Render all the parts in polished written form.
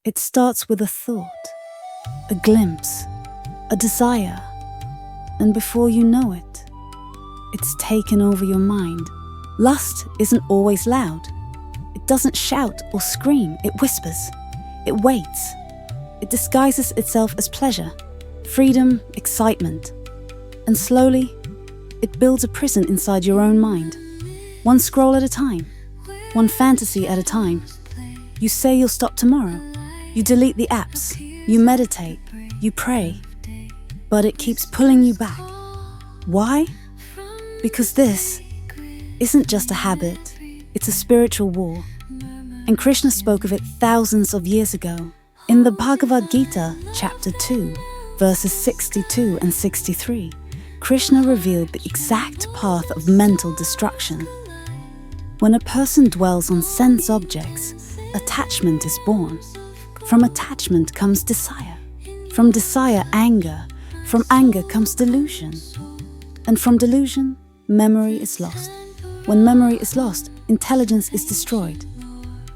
It starts with a thought, a glimpse, a desire, and before you know it, it's taken over your mind. Lust isn't always loud. It doesn't shout or scream, it whispers, it waits. It disguises itself as pleasure, freedom, excitement. And slowly, it builds a prison inside your own mind. One scroll at a time, one fantasy at a time. You say you'll stop tomorrow. You delete the apps, you meditate, you pray. But it keeps pulling you back. Why? Because this isn't just a habit, it's a spiritual war. And Krishna spoke of it thousands of years ago. In the Bhagavad Gita, chapter 2, verses 62 and 63, Krishna revealed the exact path of mental destruction. When a person dwells on sense objects, attachment is born. From attachment comes desire. From desire, anger. From anger comes delusion. And from delusion, memory is lost. When memory is lost, intelligence is destroyed.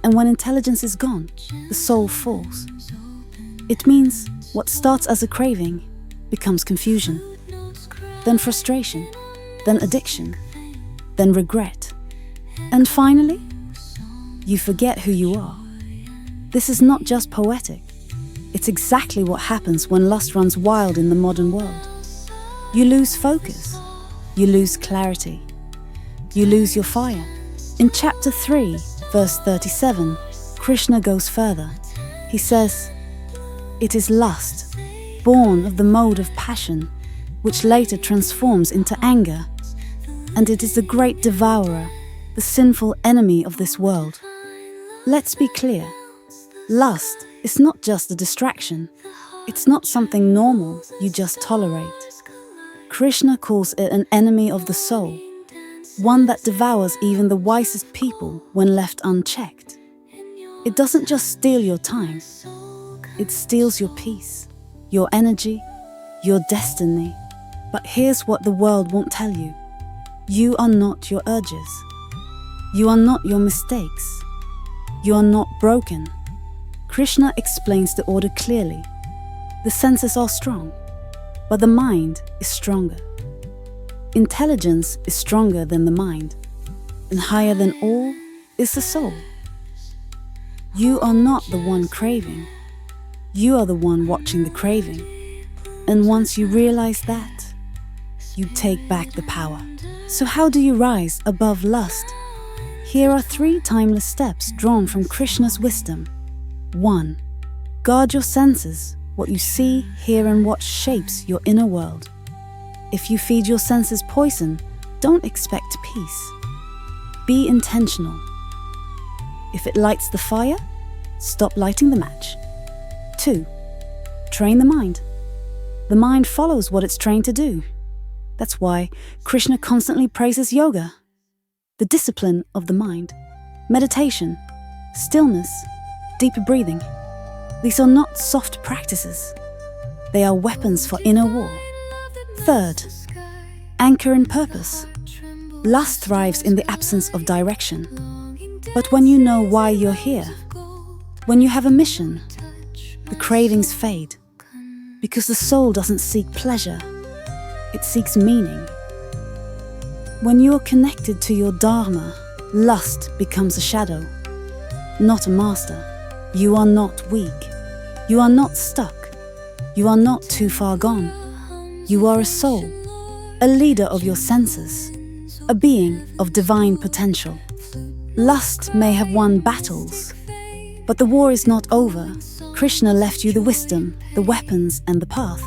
And when intelligence is gone, the soul falls. It means what starts as a craving becomes confusion, then frustration, then addiction, then regret. And finally, you forget who you are. This is not just poetic. It's exactly what happens when lust runs wild in the modern world. You lose focus. You lose clarity. You lose your fire. In chapter 3, verse 37, Krishna goes further. He says, "It is lust, born of the mode of passion, which later transforms into anger. And it is the great devourer, the sinful enemy of this world." Let's be clear. Lust is not just a distraction. It's not something normal you just tolerate. Krishna calls it an enemy of the soul, one that devours even the wisest people when left unchecked. It doesn't just steal your time. It steals your peace, your energy, your destiny. But here's what the world won't tell you. You are not your urges. You are not your mistakes. You are not broken. Krishna explains the order clearly. The senses are strong, but the mind is stronger. Intelligence is stronger than the mind, and higher than all is the soul. You are not the one craving. You are the one watching the craving. And once you realize that, you take back the power. So how do you rise above lust? Here are 3 timeless steps drawn from Krishna's wisdom. 1. Guard your senses. What you see, hear and watch shapes your inner world. If you feed your senses poison, don't expect peace. Be intentional. If it lights the fire, stop lighting the match. 2. Train the mind. The mind follows what it's trained to do. That's why Krishna constantly praises yoga, the discipline of the mind, meditation, stillness, deeper breathing. These are not soft practices. They are weapons for inner war. 3rd, anchor in purpose. Lust thrives in the absence of direction. But when you know why you're here, when you have a mission, the cravings fade. Because the soul doesn't seek pleasure, it seeks meaning. When you're connected to your dharma, lust becomes a shadow, not a master. You are not weak. You are not stuck. You are not too far gone. You are a soul, a leader of your senses, a being of divine potential. Lust may have won battles, but the war is not over. Krishna left you the wisdom, the weapons, and the path.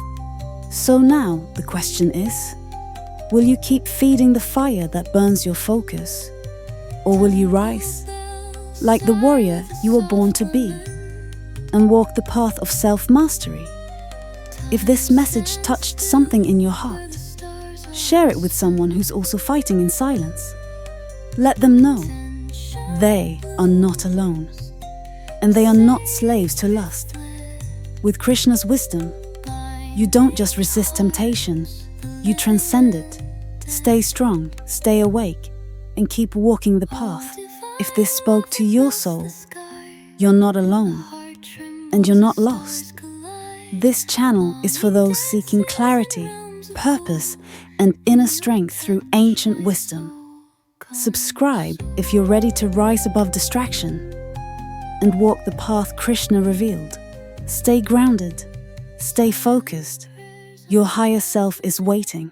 So now the question is, will you keep feeding the fire that burns your focus? Or will you rise, like the warrior you were born to be, and walk the path of self-mastery? If this message touched something in your heart, share it with someone who's also fighting in silence. Let them know they are not alone, and they are not slaves to lust. With Krishna's wisdom, you don't just resist temptation, you transcend it. Stay strong, stay awake, and keep walking the path. If this spoke to your soul, you're not alone. and you're not lost. This channel is for those seeking clarity, purpose, and inner strength through ancient wisdom. Subscribe if you're ready to rise above distraction and walk the path Krishna revealed. Stay grounded, stay focused. Your higher self is waiting.